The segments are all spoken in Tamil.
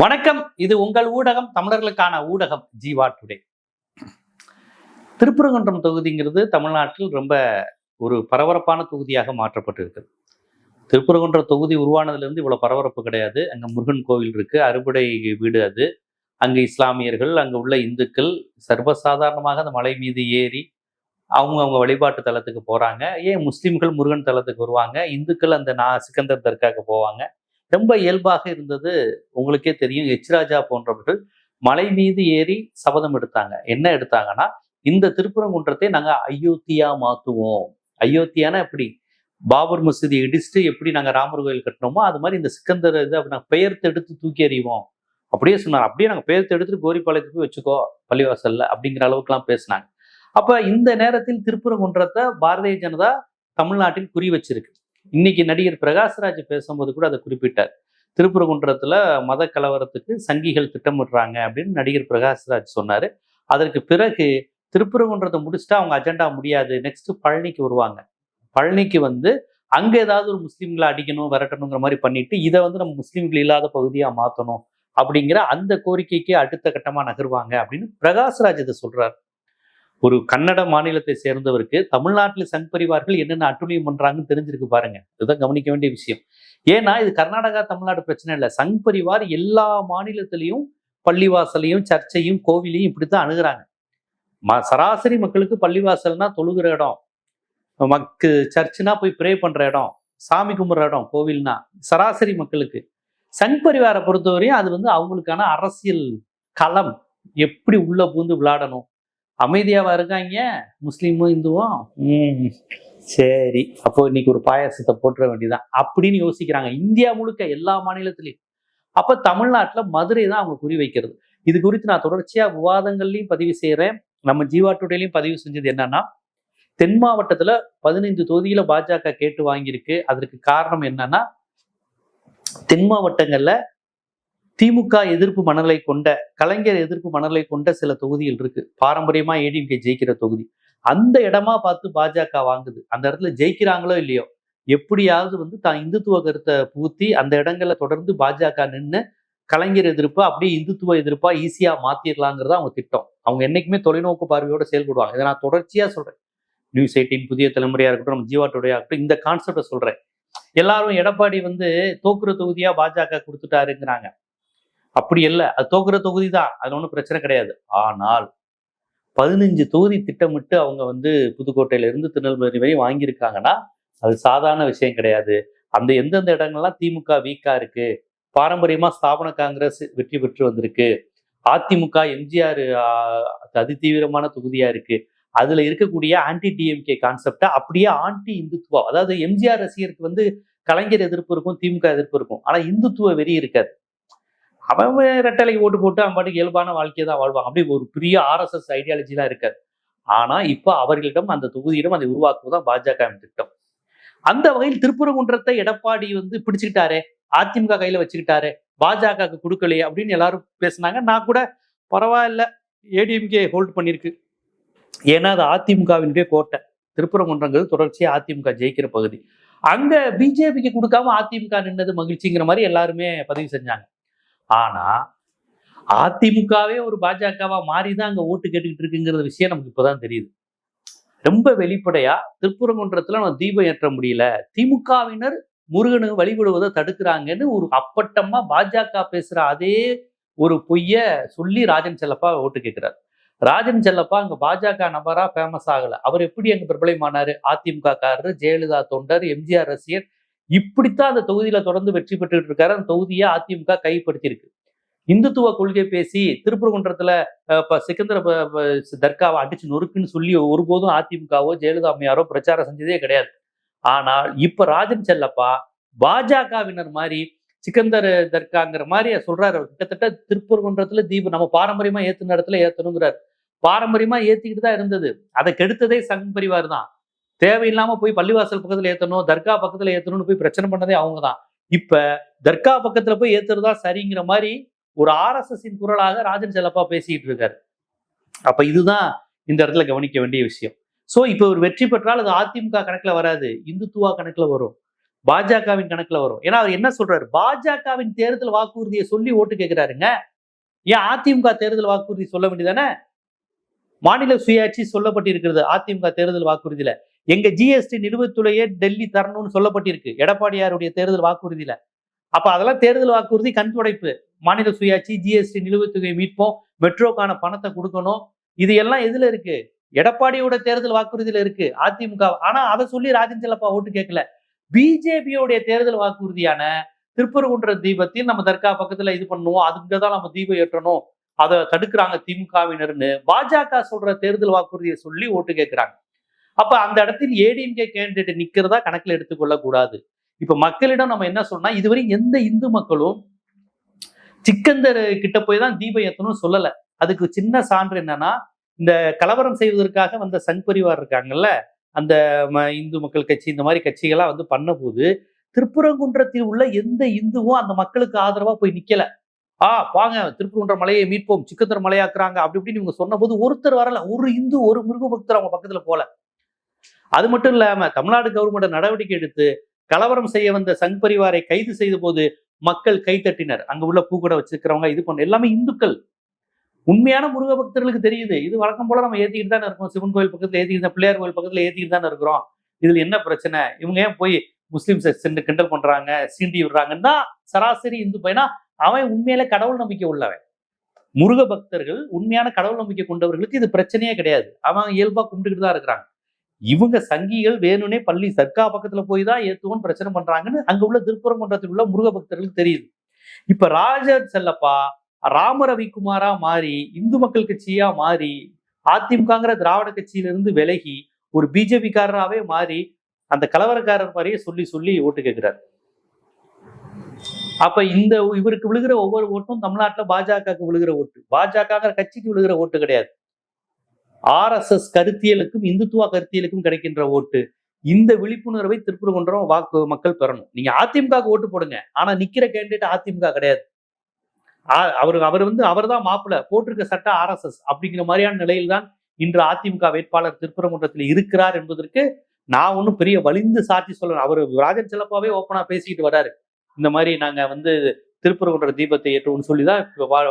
வணக்கம். இது உங்கள் ஊடகம், தமிழர்களுக்கான ஊடகம் ஜீவா டுடே. திருப்பரங்குன்றம் தொகுதிங்கிறது தமிழ்நாட்டில் ரொம்ப ஒரு பரபரப்பான தொகுதியாக மாற்றப்பட்டிருக்கு. திருப்பரங்குன்றம் தொகுதி உருவானதுலேருந்து இவ்வளோ பரபரப்பு கிடையாது. அங்கே முருகன் கோவில் இருக்கு, அறுபடை வீடு அது. அங்கே இஸ்லாமியர்கள், அங்கே உள்ள இந்துக்கள் சர்வசாதாரணமாக அந்த மலை மீது ஏறி அவங்க வழிபாட்டு தலத்துக்கு போகிறாங்க. ஏன் முஸ்லீம்கள் முருகன் தலத்துக்கு வருவாங்க, இந்துக்கள் அந்த சிக்கந்தர் தர்காவுக்கு போவாங்க. ரொம்ப இயல்பாக இருந்தது. உங்களுக்கே தெரியும், எச் ராஜா போன்றவர்கள் மலை மீது ஏறி சபதம் எடுத்தாங்க. என்ன எடுத்தாங்கன்னா, இந்த திருப்பரங்குன்றத்தை நாங்க அயோத்தியா மாத்துவோம். அயோத்தியானா எப்படி, பாபர் மசூதி இடிச்சுட்டு எப்படி நாங்க ராமர் கோயில் கட்டினோமோ அது மாதிரி இந்த சிக்கந்தர் இது அப்படி நாங்க பெயர்த்து எடுத்து தூக்கி எறிவோம் அப்படியே சொன்னார். அப்படியே நாங்க பெயர்த்து எடுத்துட்டு கோரிப்பாளையத்துக்கு போய் வச்சுக்கோ பள்ளிவாசல்ல அப்படிங்கிற அளவுக்குலாம் பேசினாங்க. அப்ப இந்த நேரத்தில் திருப்பரங்குன்றத்தை பாரதிய ஜனதா தமிழ்நாட்டில் குறி வச்சிருக்கு. இன்னைக்கு நடிகர் பிரகாஷ்ராஜ் பேசும்போது கூட அதை குறிப்பிட்டார். திருப்பரங்குன்றத்துல மத கலவரத்துக்கு சங்கிகள் திட்டமிடுறாங்க அப்படின்னு நடிகர் பிரகாஷ்ராஜ் சொன்னாரு. அதற்கு பிறகு திருப்பரங்குன்றத்தை முடிச்சுட்டா அவங்க அஜெண்டா முடியாது, நெக்ஸ்ட் பழனிக்கு வருவாங்க. பழனிக்கு வந்து அங்க ஏதாவது ஒரு முஸ்லீம்களை அடிக்கணும் விரட்டணுங்கிற மாதிரி பண்ணிட்டு இதை வந்து நம்ம முஸ்லீம்கள் இல்லாத பகுதியா மாத்தணும் அப்படிங்கிற அந்த கோரிக்கைக்கு அடுத்த கட்டமா நகர்வாங்க அப்படின்னு பிரகாஷ்ராஜ் இதை சொல்றாரு. ஒரு கன்னட மாநிலத்தை சேர்ந்தவருக்கு தமிழ்நாட்டில் சங் பரிவார்கள் என்னென்ன அட்டுழியம் பண்றாங்கன்னு தெரிஞ்சிருக்கு பாருங்க. இதுதான் கவனிக்க வேண்டிய விஷயம். ஏன்னா இது கர்நாடகா தமிழ்நாடு பிரச்சனை இல்லை. சங் பரிவார் எல்லா மாநிலத்திலையும் பள்ளிவாசலையும் சர்ச்சையும் கோவிலையும் இப்படித்தான் அணுகுறாங்க. சராசரி மக்களுக்கு பள்ளிவாசல்னா தொழுகிற இடம், சர்ச்சுனா போய் ப்ரே பண்ற இடம், சாமி கும்பிட்ற இடம் கோவில்னா சராசரி மக்களுக்கு. சங் பரிவாரை பொறுத்தவரையும் அது வந்து அவங்களுக்கான அரசியல் களம். எப்படி உள்ள பூந்து விளையாடணும், அமைதியாவா இருக்காங்க முஸ்லீமும் இந்துவும். சரி, அப்போ இன்னைக்கு ஒரு பாயாசத்தை போட்டுற வேண்டியதான் அப்படின்னு யோசிக்கிறாங்க இந்தியா முழுக்க எல்லா மாநிலத்திலையும். அப்ப தமிழ்நாட்டுல மதுரை தான் அவங்க குறி வைக்கிறது. இது குறித்து நான் தொடர்ச்சியா விவாதங்கள்லையும் பதிவு செய்யறேன், நம்ம ஜீவா டுடேலையும் பதிவு செஞ்சது என்னன்னா, தென் மாவட்டத்துல 15 தொகுதியில பாஜக கேட்டு வாங்கியிருக்கு. அதற்கு காரணம் என்னன்னா, தென் மாவட்டங்கள்ல திமுக எதிர்ப்பு மனநிலை கொண்ட, கலைஞர் எதிர்ப்பு மனநிலை கொண்ட சில தொகுதிகள் இருக்கு. பாரம்பரியமா ஏடிஎம்கே ஜெயிக்கிற தொகுதி. அந்த இடமா பார்த்து பாஜக வாங்குது. அந்த இடத்துல ஜெயிக்கிறாங்களோ இல்லையோ, எப்படியாவது வந்து தான் இந்துத்துவ கருத்தை பூத்தி அந்த இடங்கள்ல தொடர்ந்து பாஜக நின்று கலைஞர் எதிர்ப்பா அப்படியே இந்துத்துவ எதிர்ப்பா ஈஸியா மாத்திரலாங்கிறது அவங்க திட்டம். அவங்க என்னைக்குமே தொலைநோக்கு பார்வையோட செயல்படுவாங்க. இதை நான் தொடர்ச்சியா சொல்றேன். நியூஸ் 18, புதிய தலைமுறையா இருக்கட்டும், நம்ம ஜீவா டுடே இருக்கட்டும், இந்த கான்செப்டை சொல்றேன். எல்லாரும் எடப்பாடி வந்து தோக்குற தொகுதியா பாஜக கொடுத்துட்டாருங்கிறாங்க. அப்படி இல்லை, அது தோக்குற தொகுதி தான், அது ஒன்றும் பிரச்சனை கிடையாது. ஆனால் 15 தொகுதி திட்டமிட்டு அவங்க வந்து புதுக்கோட்டையில இருந்து திருநெல்வேலி வரை வாங்கியிருக்காங்கன்னா அது சாதாரண விஷயம் கிடையாது. அந்த எந்தெந்த இடங்கள்லாம் திமுக வீக்கா இருக்கு, பாரம்பரியமா ஸ்தாபன காங்கிரஸ் வெற்றி பெற்று வந்திருக்கு, அதிமுக எம்ஜிஆர் அதிதீவிரமான தொகுதியா இருக்கு, அதுல இருக்கக்கூடிய ஆன்டி டிஎம்கே கான்செப்டா அப்படியே ஆன்டி இந்துத்துவா, அதாவது எம்ஜிஆர் ரசிகருக்கு வந்து கலைஞர் எதிர்ப்பு இருக்கும், திமுக எதிர்ப்பு இருக்கும், ஆனா இந்துத்துவ வெறி இருக்காது. அவன் ரெட்டலை ஓட்டு போட்டு அவன் பாட்டுக்கு இயல்பான வாழ்க்கையை தான் வாழ்வாங்க. அப்படி ஒரு பெரிய RSS ஐடியாலஜிலாம் இருக்காது. ஆனா இப்ப அவர்களிடம் அந்த தொகுதியிடம் அதை உருவாக்குவதுதான் பாஜக திட்டம். அந்த வகையில் திருப்பரங்குன்றத்தை எடப்பாடி வந்து பிடிச்சுக்கிட்டாரே, அதிமுக கையில வச்சுக்கிட்டாரு, பாஜக கொடுக்கலையே அப்படின்னு எல்லாரும் பேசினாங்க. நான் கூட பரவாயில்ல, ஏடிஎம்கே ஹோல்ட் பண்ணிருக்கு, ஏன்னா அது அதிமுகவினுடைய கோட்டை. திருப்பரங்குன்றங்கிறது தொடர்ச்சியா அதிமுக ஜெயிக்கிற பகுதி. அங்க பிஜேபிக்கு கொடுக்காம அதிமுக நின்னது மகிழ்ச்சிங்கிற மாதிரி எல்லாருமே பதிவு செஞ்சாங்க. ஆனா அதிமுகவே ஒரு பாஜகவா மாறிதான் அங்க ஓட்டு கேட்டுக்கிட்டு இருக்குங்கிற விஷயம் நமக்கு இப்பதான் தெரியுது. ரொம்ப வெளிப்படையா திருப்பரங்குன்றத்துல நம்ம தீபம் ஏற்ற முடியல, திமுகவினர் முருகனுக்கு வழிபடுவதை தடுக்கிறாங்கன்னு ஒரு அப்பட்டமா பாஜக பேசுற அதே ஒரு பொய்ய சொல்லி ராஜன் செல்லப்பா ஓட்டு கேட்கிறார். ராஜன் செல்லப்பா அங்க பாஜக நபரா ஃபேமஸ் ஆகல. அவர் எப்படி அங்க பிரபலமானாரு, அதிமுக காரர், ஜெயலலிதா தொண்டர், எம்ஜிஆர் ரசிகர், இப்படித்தான் அந்த தொகுதியில தொடர்ந்து வெற்றி பெற்றுட்டு இருக்காரு. அந்த தொகுதியை அதிமுக கைப்படுத்தியிருக்கு. இந்துத்துவ கொள்கை பேசி திருப்பரங்குன்றத்துல சிக்கந்தர தர்காவை அடிச்சு நொறுக்குன்னு சொல்லி ஒருபோதும் அதிமுகவோ ஜெயலலிதா அம்மையாரோ பிரச்சாரம் செஞ்சதே கிடையாது. ஆனால் இப்ப ராஜன் செல்லப்பா பாஜகவினர் மாதிரி சிக்கந்தர் தர்காங்கிற மாதிரி சொல்றாரு. கிட்டத்தட்ட திருப்பரங்குன்றத்துல தீபம் நம்ம பாரம்பரியமா ஏத்துன இடத்துல ஏத்தணுங்கிறாரு. பாரம்பரியமா ஏத்திக்கிட்டு தான் இருந்தது, அதை கெடுத்ததே சங் பரிவார் தான். தேவையில்லாம போய் பள்ளிவாசல் பக்கத்துல ஏத்தணும், தர்கா பக்கத்துல ஏத்தணும்னு போய் பிரச்சனை பண்ணதே அவங்க தான். இப்ப தர்கா பக்கத்துல போய் ஏத்துறதா சரிங்கிற மாதிரி ஒரு RSS குரலாக ராஜன் செல்லப்பா பேசிக்கிட்டு இருக்காரு. அப்ப இதுதான் இந்த இடத்துல கவனிக்க வேண்டிய விஷயம். சோ இப்ப ஒரு வெற்றி பெற்றால் அது அதிமுக கணக்குல வராது, இந்துத்துவா கணக்குல வரும். பாஜகவின் கணக்குல வரும். ஏன்னா அவர் என்ன சொல்றாரு, பாஜகவின் தேர்தல் வாக்குறுதியை சொல்லி ஓட்டு கேட்கிறாருங்க. ஏன் அதிமுக தேர்தல் வாக்குறுதி சொல்ல வேண்டியதானே? மாநில சுயாட்சி சொல்லப்பட்டிருக்கிறது அதிமுக தேர்தல் வாக்குறுதியில. எங்க ஜிஎஸ்டி நிலுவைத்துறையே டெல்லி தரணும்னு சொல்லப்பட்டிருக்கு எடப்பாடியாருடைய தேர்தல் வாக்குறுதியில. அப்ப அதெல்லாம் தேர்தல் வாக்குறுதி கண் துடைப்பு. மாநில சுயாட்சி, ஜிஎஸ்டி நிலுவைத்தொகையை மீட்போம், மெட்ரோக்கான பணத்தை கொடுக்கணும். இது எல்லாம் எதுல இருக்கு? எடப்பாடியோட தேர்தல் வாக்குறுதியில இருக்கு அதிமுக. ஆனா அதை சொல்லி ராஜன் செல்லப்பா ஓட்டு கேட்கல. பிஜேபியோடைய தேர்தல் வாக்குறுதியான திருப்பரங்குன்ற தீபத்தில் நம்ம தர்கா பக்கத்துல இது பண்ணுவோம், அதுக்குதான் நம்ம தீபம் ஏற்றணும், அதை தடுக்கிறாங்க திமுகவினர்னு பாஜக சொல்ற தேர்தல் வாக்குறுதியை சொல்லி ஓட்டு கேட்கிறாங்க. அப்ப அந்த இடத்தில் ஏடிஎம்கே கேண்டிடேட் நிக்கிறதா கணக்கில் எடுத்துக்கொள்ள கூடாது. இப்ப மக்களிடம் நம்ம என்ன சொன்னா, இதுவரை எந்த இந்து மக்களும் சிக்கந்தர் கிட்ட போய் தான் தீபம் ஏற்றணும்னு சொல்லல. அதுக்கு சின்ன சான்று என்னன்னா, இந்த கலவரம் செய்வதற்காக வந்த சங் பரிவார் இருக்காங்கல்ல, அந்த இந்து மக்கள் கட்சி, இந்த மாதிரி கட்சிகள்லாம் வந்து பண்ண போது திருப்பரங்குன்றத்தில் உள்ள எந்த இந்துவும் அந்த மக்களுக்கு ஆதரவா போய் நிக்கல. வாங்க திருப்பரங்குன்ற மலையை மீட்போம், சிக்கந்தர் மலையாக்குறாங்க அப்படி இப்படின்னு இவங்க சொன்ன போது ஒருத்தர் வரல. ஒரு இந்து, ஒரு முருக பக்தர் அவங்க பக்கத்துல போல. அது மட்டும் இல்லாம தமிழ்நாடு கவர்மெண்ட் நடவடிக்கை எடுத்து கலவரம் செய்ய வந்த சங் பரிவாரை கைது செய்த போது மக்கள் கைத்தட்டினர். அங்க உள்ள பூக்கூட வச்சிருக்கிறவங்க இது பண்ண எல்லாமே இந்துக்கள். உண்மையான முருக பக்தர்களுக்கு தெரியுது, இது வழக்கம் போல நம்ம ஏத்திக்கிட்டு தானே இருக்கோம், சிவன் கோயில் பக்கத்துல ஏத்திக்கிட்டு, பிள்ளையார் கோயில் பக்கத்துல ஏத்திக்கிட்டு தானே இருக்கிறோம், இதுல என்ன பிரச்சனை, இவங்க ஏன் போய் முஸ்லிம் சென்று கிண்டல் பண்றாங்க, சீண்டி விடுறாங்கன்னா சராசரி இந்து பையனா அவன் உண்மையில கடவுள் நம்பிக்கை உள்ளவன். முருக பக்தர்கள் உண்மையான கடவுள் நம்பிக்கை கொண்டவர்களுக்கு இது பிரச்சனையே கிடையாது. அவன் இயல்பா கும்பிட்டுக்கிட்டு தான் இருக்கிறாங்க. இவங்க சங்கிகள் வேணும்னே பள்ளி சர்க்கா பக்கத்துல போய் தான் ஏத்துவோன்னு பிரச்சனை பண்றாங்கன்னு அங்க உள்ள திருப்பரங்குன்றத்தில் உள்ள முருக பக்தர்களுக்கு தெரியுது. இப்ப ராஜன் செல்லப்பா ராமரவிக்குமாரா மாறி இந்து மக்கள் கட்சியா மாறி அதிமுகங்கிற திராவிட கட்சியிலிருந்து விலகி ஒரு பிஜேபிக்காரராகவே மாறி அந்த கலவரக்காரர் மாதிரியே சொல்லி சொல்லி ஓட்டு கேட்கிறார். அப்ப இந்த இவருக்கு விழுகிற ஒவ்வொரு ஓட்டும் தமிழ்நாட்டுல பாஜகவுக்கு விழுகிற ஓட்டு, பாஜகங்கிற கட்சிக்கு விழுகிற ஓட்டு கிடையாது. RSS கருத்தியலுக்கும் இந்துத்துவ கருத்தியலுக்கும் கிடைக்கின்ற ஓட்டு. இந்த விழிப்புணர்வை திருப்பரங்குன்றம் வாக்கு மக்கள் பெறணும். நீங்க அதிமுக ஓட்டு போடுங்க, ஆனா நிக்கிற கேண்டிடேட் அதிமுக கிடையாது. அவர் தான் மாப்பிள்ள, போட்டிருக்க சட்ட RSS அப்படிங்கிற மாதிரியான நிலையில் தான் இன்று அதிமுக வேட்பாளர் திருப்பரங்குன்றத்தில் இருக்கிறார் என்பதற்கு நான் ஒன்னும் பெரிய வலிந்து சாட்சி சொல்லணும். அவர் ராஜன் செல்லப்பாவே ஓப்பனா பேசிக்கிட்டு வர்றாரு, இந்த மாதிரி நாங்க வந்து திருப்பரங்குன்ற தீபத்தை ஏற்றுவோம்னு சொல்லிதான்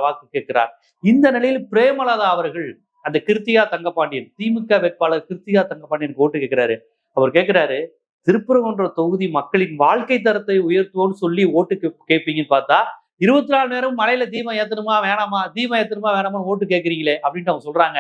வாக்கு கேட்கிறார். இந்த நிலையில் பிரேமலதா அவர்கள் அந்த கிருத்திகா தங்கபாண்டியன், திமுக வேட்பாளர் கிருத்திகா தங்கபாண்டியன் ஓட்டு கேட்கிறாரு. அவர் கேட்கிறாரு, திருப்பரங்குன்ற தொகுதி மக்களின் வாழ்க்கை தரத்தை உயர்த்துவோம்னு சொல்லி ஓட்டு கேட்பீங்கன்னு பார்த்தா 24 நேரம் மலையில தீபம் ஏத்தணுமா வேணாமா, தீபம் ஏத்தணுமா வேணாமா ஓட்டு கேட்கறீங்களே அப்படின்னு அவங்க சொல்றாங்க.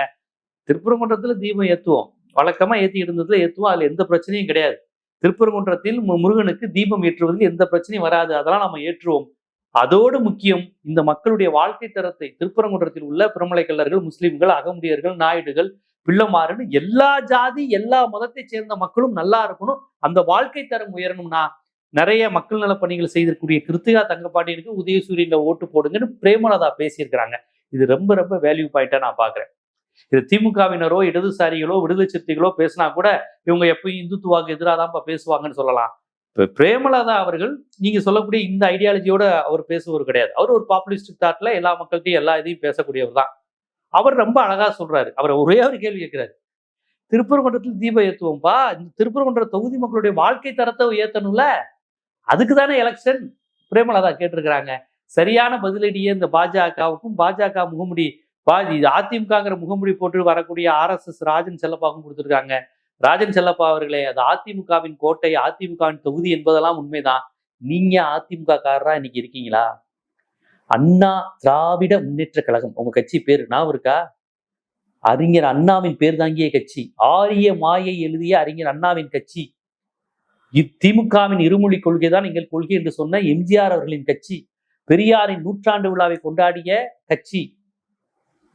திருப்பரங்குன்றத்துல தீபம் ஏத்துவோம், வழக்கமா ஏத்திக்கிட்டு இருந்ததுல ஏத்துவோம், அதுல எந்த பிரச்சனையும் கிடையாது. திருப்பரங்குன்றத்தில் முருகனுக்கு தீபம் ஏற்றுவதில் எந்த பிரச்சனையும் வராது, அதெல்லாம் நம்ம ஏற்றுவோம். அதோடு முக்கியம், இந்த மக்களுடைய வாழ்க்கை தரத்தை, திருப்பரங்குன்றத்தில் உள்ள பிரமலை கல்லர்கள், முஸ்லிம்கள், அகமுடியர்கள், நாயுடுகள், பிள்ளைமாறுன்னு எல்லா ஜாதி எல்லா மதத்தை சேர்ந்த மக்களும் நல்லா இருக்கணும், அந்த வாழ்க்கை தரம் உயரணும்னா நிறைய மக்கள் நல பணிகள் செய்திருக்கக்கூடிய கிருத்திகா தங்கபாண்டியனுக்கு உதயசூரியன்ல ஓட்டு போடுங்கன்னு பிரேமலதா பேசியிருக்கிறாங்க. இது ரொம்ப ரொம்ப வேல்யூ பாயிண்டா நான் பாக்குறேன். இது திமுகவினரோ இடதுசாரிகளோ விடுதலை சிறுத்தைகளோ பேசினா கூட இவங்க எப்பயும் இந்துத்துவாக்கு எதிராக பேசுவாங்கன்னு சொல்லலாம். இப்ப பிரேமலதா அவர்கள் நீங்க சொல்லக்கூடிய இந்த ஐடியாலஜியோட அவர் பேசுவது கிடையாது. அவர் ஒரு பாப்புலிஸ்டிக் தாட்ல எல்லா மக்கள்கிட்டையும் எல்லா இதையும் பேசக்கூடியவர் தான். அவர் ரொம்ப அழகா சொல்றாரு. அவர் ஒரே ஒரு கேள்வி கேட்கிறாரு, திருப்பரங்குன்றத்தில் தீபம் ஏத்துவோம்பா, இந்த திருப்பரங்குன்ற தொகுதி மக்களுடைய வாழ்க்கை தரத்தை ஏத்தணும்ல, அதுக்கு தானே எலெக்ஷன் பிரேமலதா கேட்டிருக்கிறாங்க. சரியான பதிலடியே இந்த பாஜகவுக்கும் பாஜக முகமுடி அதிமுகங்கிற முகமுடி போட்டு வரக்கூடிய RSS ராஜன் செல்லப்பாவும் கொடுத்திருக்காங்க. ராஜன் செல்லப்பா அவர்களே, அது அதிமுகவின் கோட்டை, அதிமுகவின் தொகுதி என்பதெல்லாம் உண்மைதான். நீங்க அதிமுக காரரா இன்னைக்கு இருக்கீங்களா? அண்ணா திராவிட முன்னேற்ற கழகம் உங்க கட்சி பேரு ஞாபகம் இருக்கா? அறிஞர் அண்ணாவின் பேர் தாங்கிய கட்சி, ஆரிய மாயை எழுதிய அறிஞர் அண்ணாவின் கட்சி. திமுகவின் இருமொழி கொள்கைதான் எங்கள் கொள்கை என்று சொன்ன எம்ஜிஆர் அவர்களின் கட்சி, பெரியாரின் 100ஆண்டு விழாவை கொண்டாடிய கட்சி,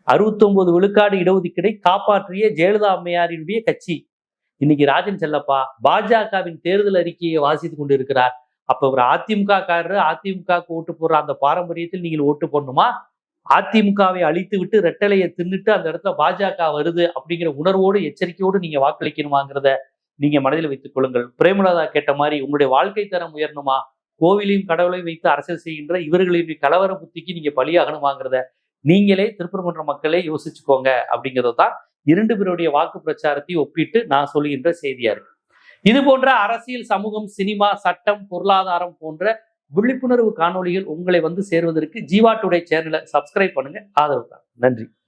69 விழுக்காடு இடஒதுக்கீடை காப்பாற்றிய ஜெயலலிதா அம்மையாரினுடைய கட்சி. இன்னைக்கு ராஜன் செல்லப்பா பாஜகவின் தேர்தல் அறிக்கையை வாசித்துக் கொண்டிருக்கிறார். அப்ப ஒரு அதிமுக காரரு அதிமுக ஓட்டு போடுற அந்த பாரம்பரியத்தில் நீங்கள் ஓட்டு போடணுமா? அதிமுகவை அழித்து விட்டு ரெட்டலையை தின்னுட்டு அந்த இடத்துல பாஜக வருது அப்படிங்கிற உணர்வோடு எச்சரிக்கையோடு நீங்க வாக்களிக்கணுமாங்கிறத நீங்க மனதில் வைத்துக் கொள்ளுங்கள். பிரேமலதா கேட்ட மாதிரி உங்களுடைய வாழ்க்கை தரம் உயரணுமா? கோவிலையும் கடவுளையும் வைத்து அரசியல் செய்கின்ற இவர்களின் கலவர புத்திக்கு நீங்க பலியாகணுமாங்கிறத நீங்களே திருப்பரங்குன்ற மக்களே யோசிச்சுக்கோங்க அப்படிங்கிறது தான் 2 பேருடைய வாக்கு பிரச்சாரத்தை ஒப்பிட்டு நான் சொல்லுகின்ற செய்தியா இருக்கு. இது போன்ற அரசியல், சமூகம், சினிமா, சட்டம், பொருளாதாரம் போன்ற விழிப்புணர்வு காணொளிகள் உங்களை வந்து சேர்வதற்கு ஜீவா டுடே சேனலை சப்ஸ்கிரைப் பண்ணுங்க. ஆதரவு தான். நன்றி.